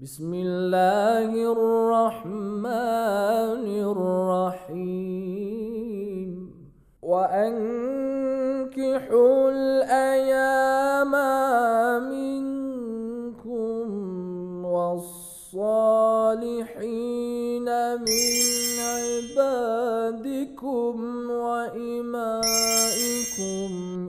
بسم الله الرحمن الرحيم وأنكحوا الأيام منكم والصالحين من عبادكم وإمائكم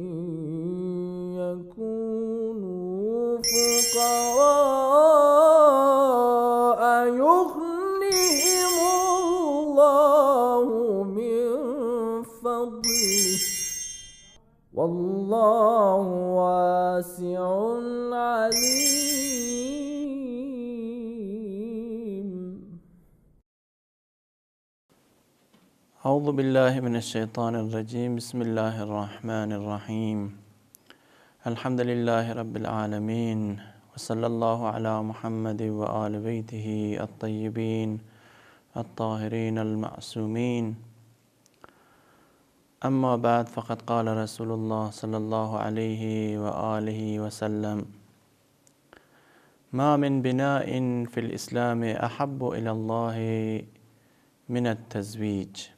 إن يكونوا فقراء يغنهم الله من فضله والله واسع عليم. أعوذ بالله من الشيطان الرجيم. بسم الله الرحمن الرحيم. الحمد لله رب العالمين وصلى الله على محمد وآل بيته الطيبين الطاهرين المعصومين. أما بعد، فقد قال رسول الله صلى الله عليه وآله وسلم: ما من بناء في الإسلام أحب إلى الله من التزويج.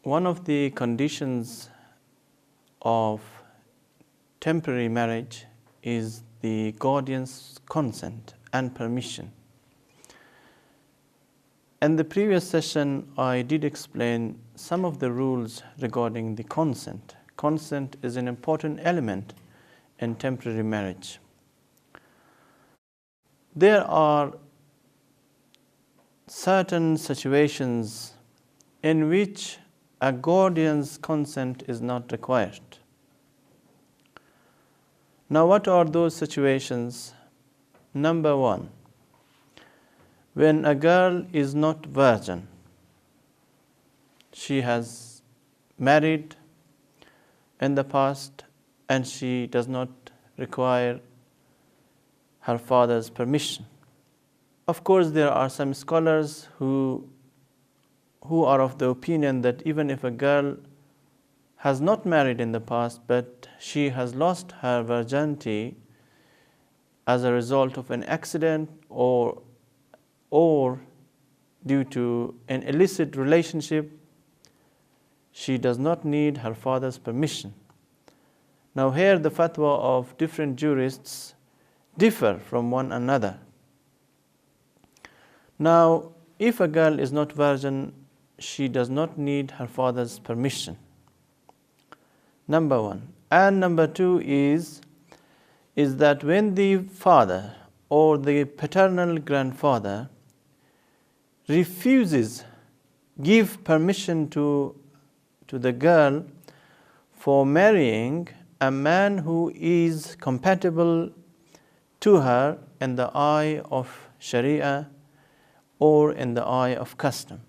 One of the conditions of temporary marriage is the guardian's consent and permission. In the previous session, I did explain some of the rules regarding the consent. Consent is an important element in temporary marriage. There are certain situations in which a guardian's consent is not required. Now, what are those situations? Number one, when a girl is not virgin, she has married in the past and she does not require her father's permission. Of course, there are some scholars who are of the opinion that even if a girl has not married in the past, but she has lost her virginity as a result of an accident or due to an illicit relationship, she does not need her father's permission. Now here the fatwa of different jurists differ from one another. Now, if a girl is not virgin, she does not need her father's permission. Number one. And number two is that when the father or the paternal grandfather refuses give permission to the girl for marrying a man who is compatible to her in the eye of Sharia or in the eye of custom.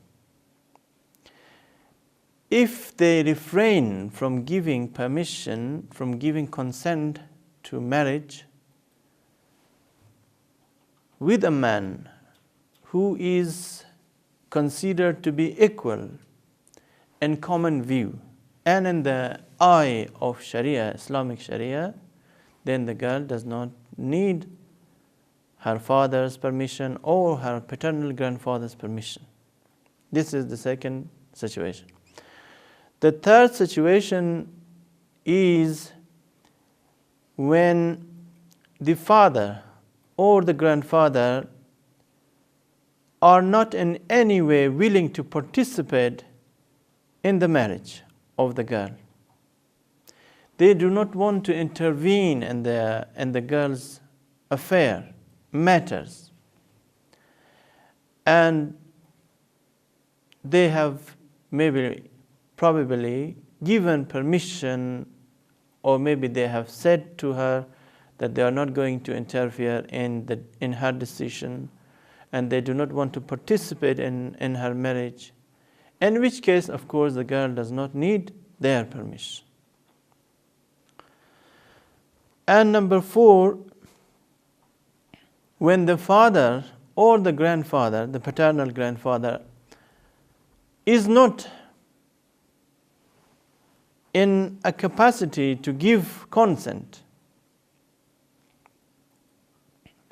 If they refrain from giving permission, from giving consent to marriage with a man who is considered to be equal in common view and in the eye of Sharia, Islamic Sharia, then the girl does not need her father's permission or her paternal grandfather's permission. This is the second situation. The third situation is when the father or the grandfather are not in any way willing to participate in the marriage of the girl. They do not want to intervene in the girl's affair, matters. And they have probably given permission, or maybe they have said to her that they are not going to interfere in her decision and they do not want to participate in her marriage, in which case, of course, the girl does not need their permission. And number four, when the father or the grandfather, the paternal grandfather, is not in a capacity to give consent,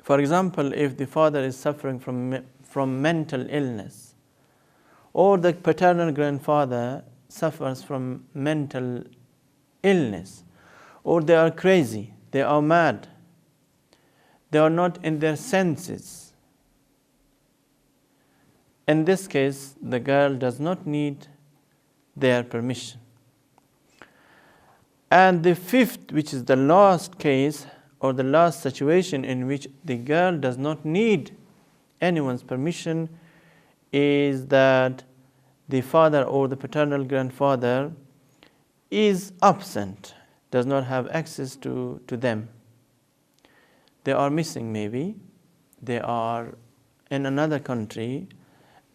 For example, if the father is suffering from mental illness, or the paternal grandfather suffers from mental illness, or they are crazy, they are mad, they are not in their senses. In this case, the girl does not need their permission. And the fifth, which is the last case or the last situation in which the girl does not need anyone's permission, is that the father or the paternal grandfather is absent, does not have access to them. They are missing maybe, they are in another country,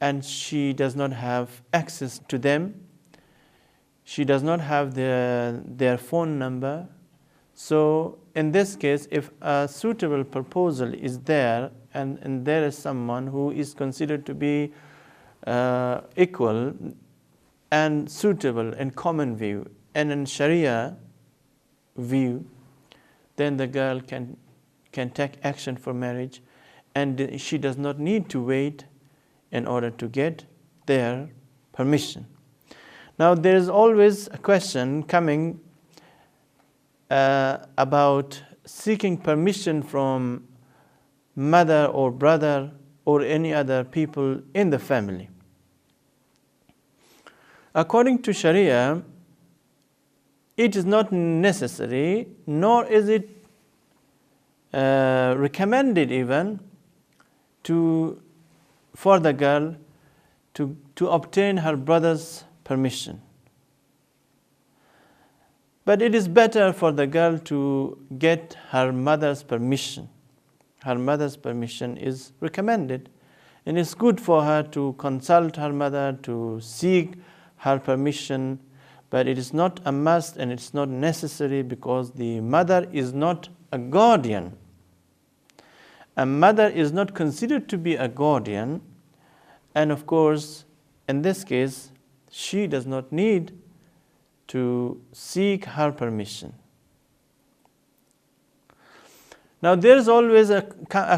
and she does not have access to them. She does not have their phone number. So in this case, if a suitable proposal is there, and there is someone who is considered to be equal and suitable in common view and in Sharia view, then the girl can take action for marriage, and she does not need to wait in order to get their permission. Now there is always a question coming about seeking permission from mother or brother or any other people in the family. According to Sharia, it is not necessary, nor is it recommended even for the girl to obtain her brother's permission. But it is better for the girl to get her mother's permission. Her mother's permission is recommended, and it's good for her to consult her mother, to seek her permission, but it is not a must and it's not necessary, because the mother is not a guardian. A mother is not considered to be a guardian, and of course, in this case, she does not need to seek her permission. Now, there is always a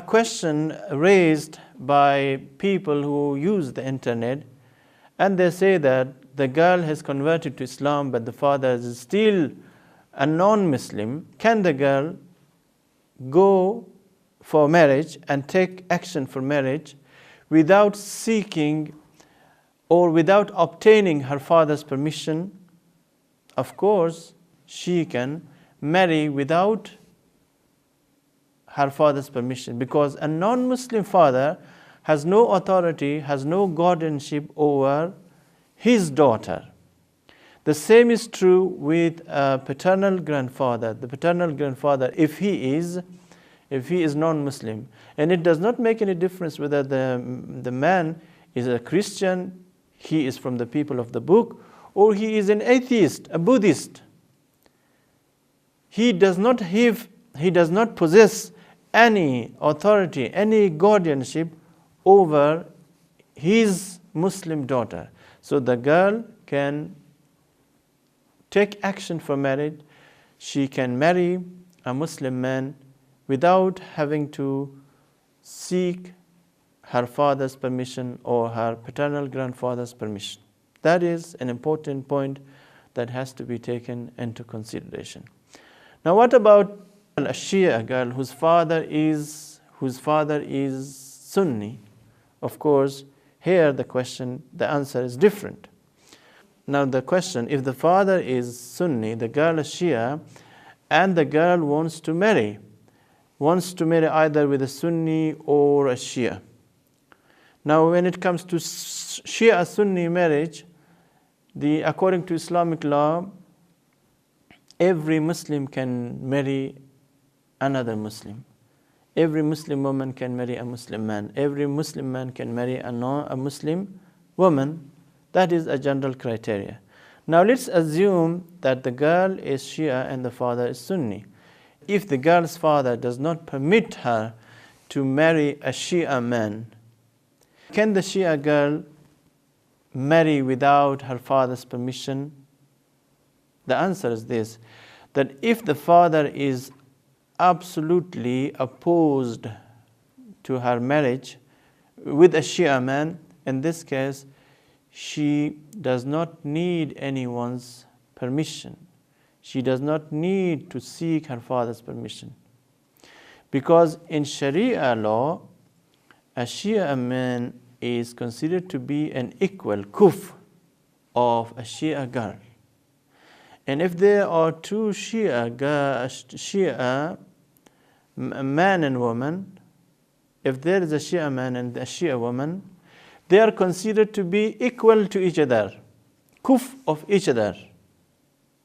question raised by people who use the internet, and they say that the girl has converted to Islam, but the father is still a non-Muslim. Can the girl go for marriage and take action for marriage without seeking or without obtaining her father's permission? Of course, she can marry without her father's permission, because a non-Muslim father has no authority, has no guardianship over his daughter. The same is true with a paternal grandfather. The paternal grandfather, if he is non-Muslim, and it does not make any difference whether the man is a Christian, he is from the people of the book, or he is an atheist, a Buddhist. He does not possess any authority, any guardianship over his Muslim daughter. So the girl can take action for marriage. She can marry a Muslim man without having to seek her father's permission or her paternal grandfather's permission. That is an important point that has to be taken into consideration. Now, what about a Shia girl whose father is Sunni? Of course, here the answer is different. Now the question, if the father is Sunni, the girl is Shia, and the girl wants to marry either with a Sunni or a Shia. Now when it comes to Shia-Sunni marriage, according to Islamic law, every Muslim can marry another Muslim. Every Muslim woman can marry a Muslim man. Every Muslim man can marry a Muslim woman. That is a general criteria. Now let's assume that the girl is Shia and the father is Sunni. If the girl's father does not permit her to marry a Shia man, can the Shia girl marry without her father's permission? The answer is this, that if the father is absolutely opposed to her marriage with a Shia man, in this case, she does not need anyone's permission. She does not need to seek her father's permission. Because in Sharia law, a Shia man is considered to be an equal kuf of a Shia girl. And if there are two Shia man and woman, if there is a Shia man and a Shia woman, they are considered to be equal to each other, kuf of each other.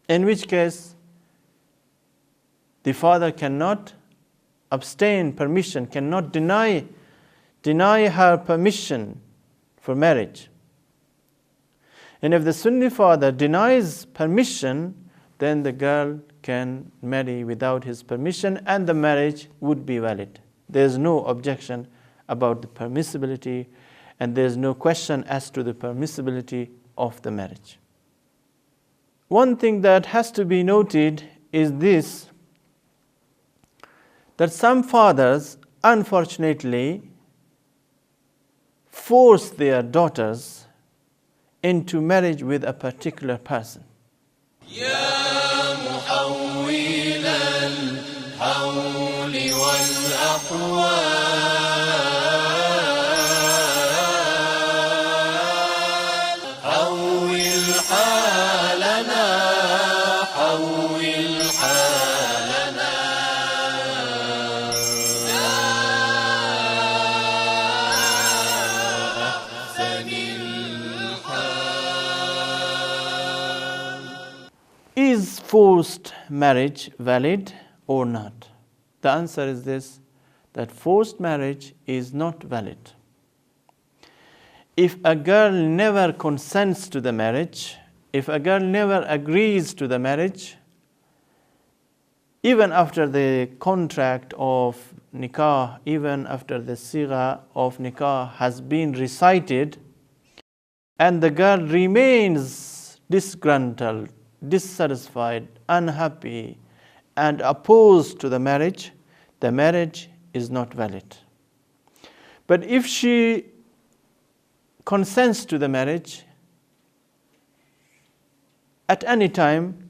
In which case, the father cannot abstain permission, cannot deny her permission for marriage. And if the Sunni father denies permission, then the girl can marry without his permission and the marriage would be valid. There is no objection about the permissibility and there is no question as to the permissibility of the marriage. One thing that has to be noted is this, that some fathers, unfortunately, force their daughters into marriage with a particular person. يا محول الحول والأحوال حول حالنا حول حالنا أحسن Is forced marriage valid or not? The answer is this, that forced marriage is not valid. If a girl never consents to the marriage, if a girl never agrees to the marriage, even after the contract of nikah, even after the sigha of nikah has been recited, and the girl remains disgruntled, dissatisfied, unhappy, and opposed to the marriage is not valid. But if she consents to the marriage at any time,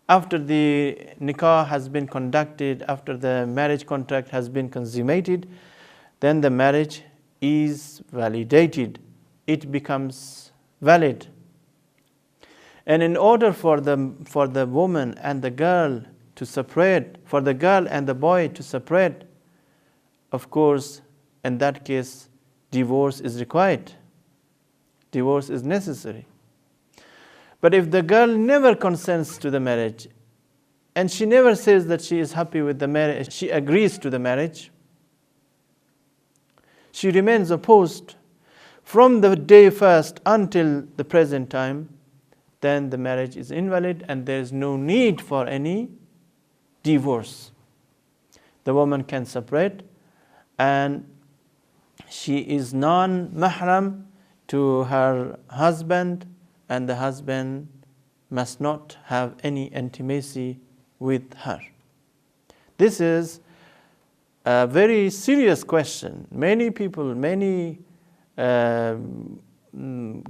after the nikah has been conducted, after the marriage contract has been consummated, then the marriage is validated. It becomes valid. And in order for the woman and the girl to separate, for the girl and the boy to separate, of course, in that case, divorce is required. Divorce is necessary. But if the girl never consents to the marriage, and she never says that she is happy with the marriage, she agrees to the marriage, she remains opposed from the day first until the present time, then the marriage is invalid and there is no need for any divorce. The woman can separate and she is non-mahram to her husband, and the husband must not have any intimacy with her. This is a very serious question. Many people, many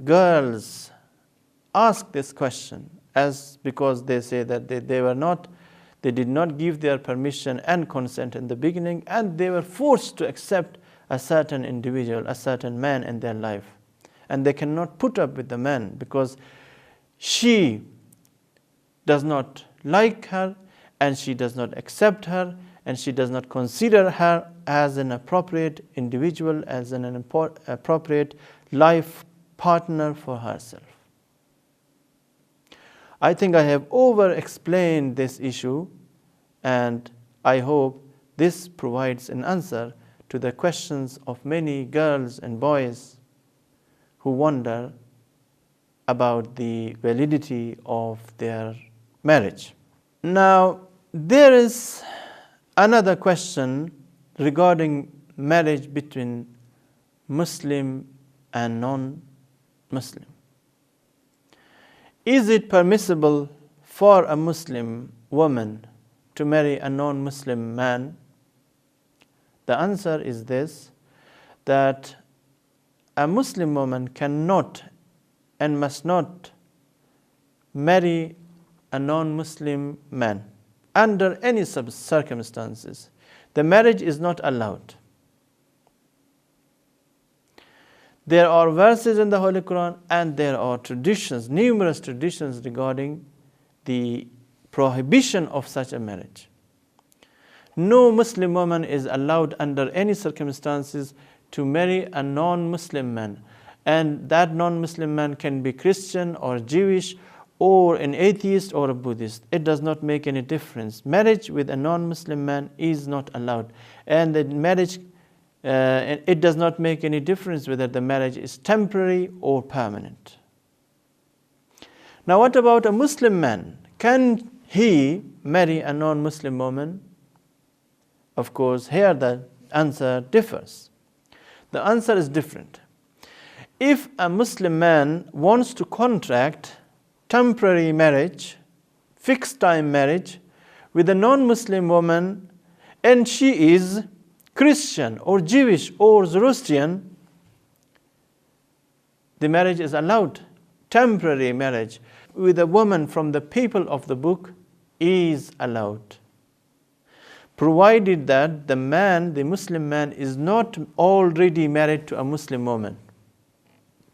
girls ask this question because they say that they did not give their permission and consent in the beginning, and they were forced to accept a certain individual, a certain man in their life. And they cannot put up with the man because she does not like her and she does not accept her and she does not consider her as an appropriate individual, as an appropriate life partner for herself. I think I have over-explained this issue, and I hope this provides an answer to the questions of many girls and boys who wonder about the validity of their marriage. Now, there is another question regarding marriage between Muslim and non-Muslim. Is it permissible for a Muslim woman to marry a non-Muslim man? The answer is this, that a Muslim woman cannot and must not marry a non-Muslim man under any circumstances. The marriage is not allowed. There are verses in the Holy Quran and there are traditions, numerous traditions regarding the prohibition of such a marriage. No Muslim woman is allowed under any circumstances to marry a non-Muslim man. And that non-Muslim man can be Christian or Jewish or an atheist or a Buddhist. It does not make any difference. Marriage with a non-Muslim man is not allowed. And the marriage, it does not make any difference whether the marriage is temporary or permanent. Now what about a Muslim man? Can he marry a non-Muslim woman? Of course, here the answer differs. The answer is different. If a Muslim man wants to contract temporary marriage, fixed time marriage with a non-Muslim woman, and she is Christian or Jewish or Zoroastrian, the marriage is allowed. Temporary marriage with a woman from the people of the book is allowed, provided that the man, the Muslim man, is not already married to a Muslim woman.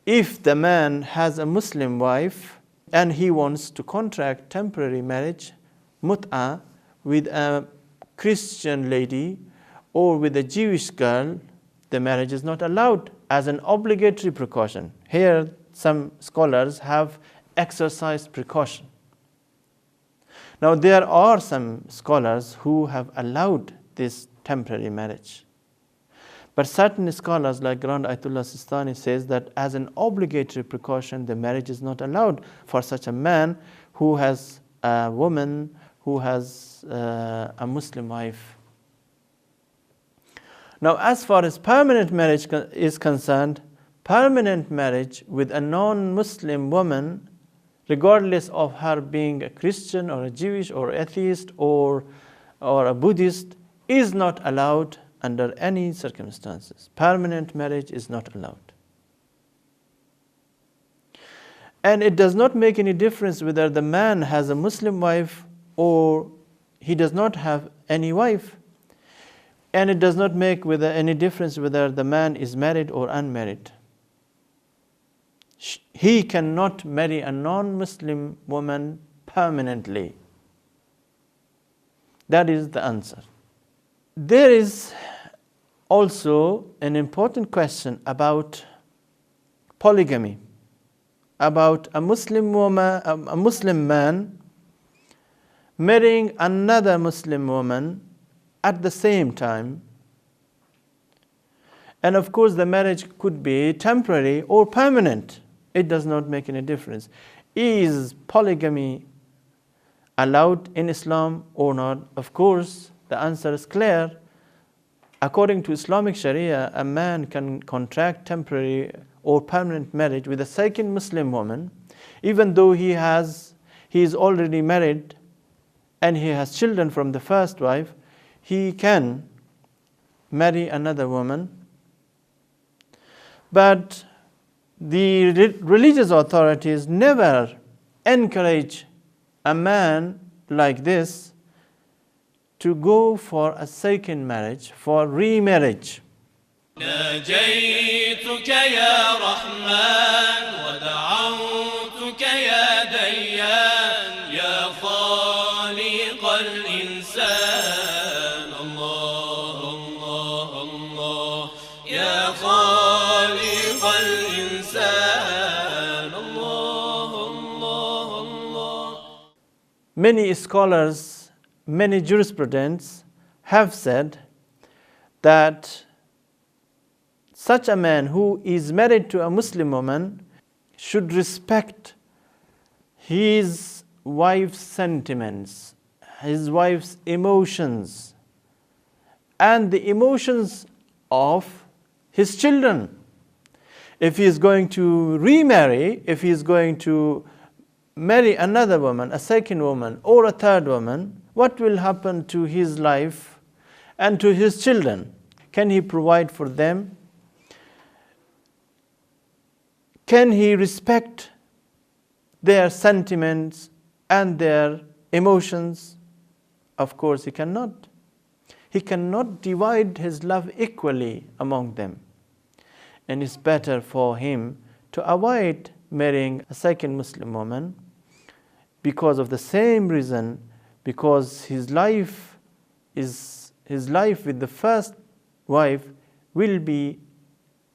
If the man has a Muslim wife and he wants to contract temporary marriage, mut'ah, with a Christian lady or with a Jewish girl, the marriage is not allowed as an obligatory precaution. Here some scholars have exercised precaution. Now there are some scholars who have allowed this temporary marriage. But certain scholars like Grand Ayatollah Sistani says that as an obligatory precaution, the marriage is not allowed for such a man who has a woman who has a Muslim wife. Now as far as permanent marriage is concerned, permanent marriage with a non-Muslim woman, regardless of her being a Christian or a Jewish or atheist or a Buddhist, is not allowed under any circumstances. Permanent marriage is not allowed. And it does not make any difference whether the man has a Muslim wife or he does not have any wife. And it does not make any difference whether the man is married or unmarried. He cannot marry a non-Muslim woman permanently. That is the answer. There is also an important question about polygamy, about a Muslim woman, a Muslim man marrying another Muslim woman at the same time. And of course the marriage could be temporary or permanent. It does not make any difference. Is polygamy allowed in Islam or not? Of course, the answer is clear. According to Islamic Sharia, a man can contract temporary or permanent marriage with a second Muslim woman, even though he is already married and he has children from the first wife. He can marry another woman. But the religious authorities never encourage a man like this to go for a second marriage, for remarriage. ناجيتك يا رحمن ودعوتك يا ديان يا خالق الإنسان الله الله الله يا خالق الإنسان الله الله الله. Many scholars, many jurisprudents have said that such a man who is married to a Muslim woman should respect his wife's sentiments, his wife's emotions, and the emotions of his children. If he is going to remarry, if he is going to marry another woman, a second woman, or a third woman, what will happen to his life and to his children? Can he provide for them? Can he respect their sentiments and their emotions? Of course, he cannot. He cannot divide his love equally among them. And it's better for him to avoid marrying a second Muslim woman because of the same reason, because his life with the first wife will be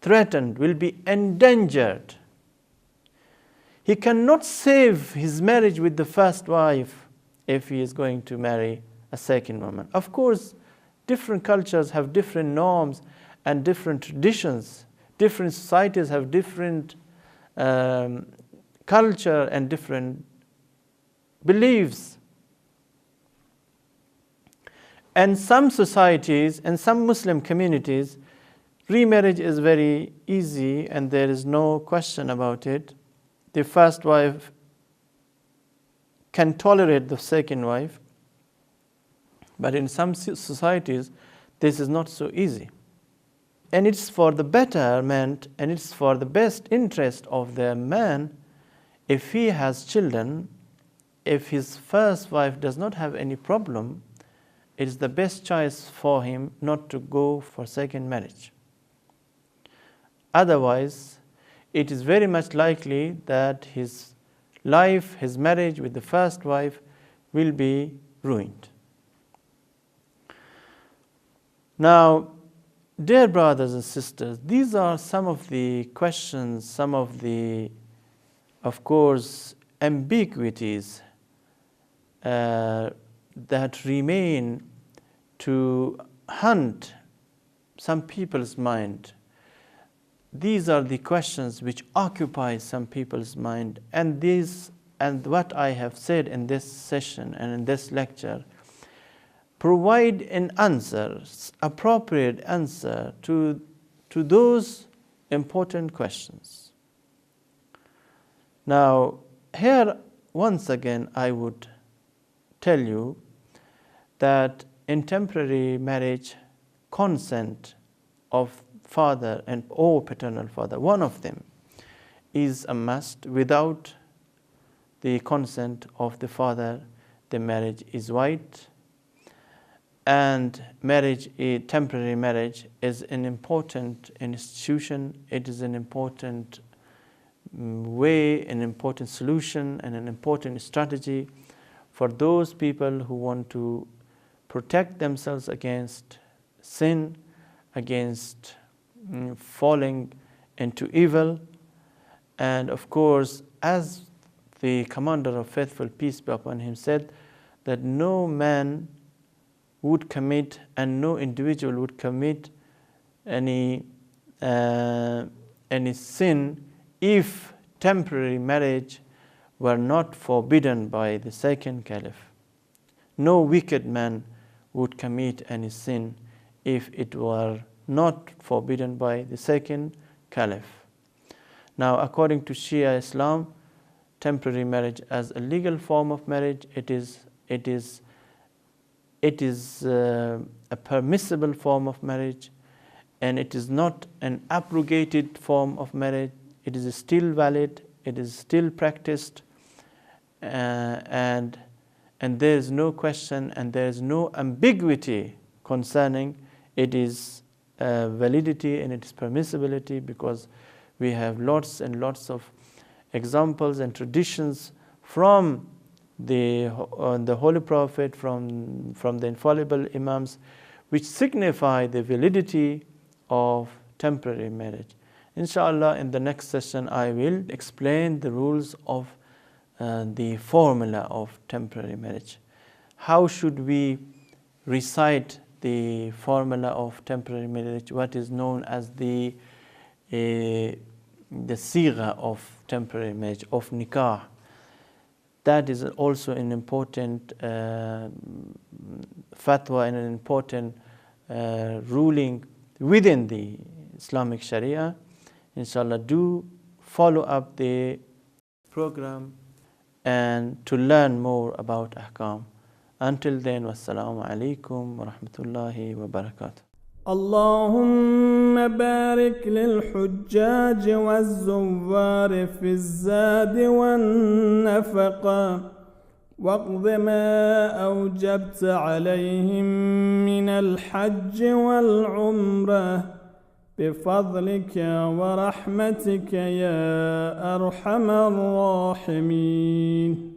threatened, will be endangered. He cannot save his marriage with the first wife if he is going to marry a second woman. Of course, different cultures have different norms and different traditions. Different societies have different culture and different beliefs. And some societies and some Muslim communities, remarriage is very easy and there is no question about it. The first wife can tolerate the second wife, but in some societies, this is not so easy. And it's for the betterment and it's for the best interest of the man, if he has children, if his first wife does not have any problem, it is the best choice for him not to go for second marriage. Otherwise, it is very much likely that his life, his marriage with the first wife will be ruined. Now, dear brothers and sisters, these are some of the questions, some of the, of course, ambiguities that remain to haunt some people's mind. These are the questions which occupy some people's mind, and what I have said in this session and in this lecture provide an answer, appropriate answer to those important questions. Now, here once again I would tell you that in temporary marriage, consent of father and or paternal father, one of them, is a must. Without the consent of the father, the marriage is void. And marriage, a temporary marriage, is an important institution. It is an important way, an important solution, and an important strategy for those people who want to protect themselves against sin, against falling into evil. And of course, as the commander of faithful, peace be upon him, said that no man would commit and no individual would commit any sin if temporary marriage were not forbidden by the second caliph. No wicked man would commit any sin if it were not forbidden by the second caliph. Now, according to Shia Islam, temporary marriage as a legal form of marriage, it is a permissible form of marriage, and it is not an abrogated form of marriage. It is still valid, it is still practiced, and there is no question and there is no ambiguity concerning its validity and its permissibility, because we have lots and lots of examples and traditions from the Holy Prophet, from the infallible Imams, which signify the validity of temporary marriage. Inshallah, in the next session, I will explain the rules of the formula of temporary marriage. How should we recite the formula of temporary marriage, what is known as the sigha of temporary marriage, of nikah? That is also an important fatwa and an important ruling within the Islamic Sharia. Inshallah, do follow up the program and to learn more about ahkam. Until then, wassalamu alaikum wa rahmatullahi wa barakatuh. اللهم بارك للحجاج والزوار في الزاد والنفقة، واقض ما أوجبت عليهم من الحج والعمرة بفضلك ورحمتك يا أرحم الراحمين.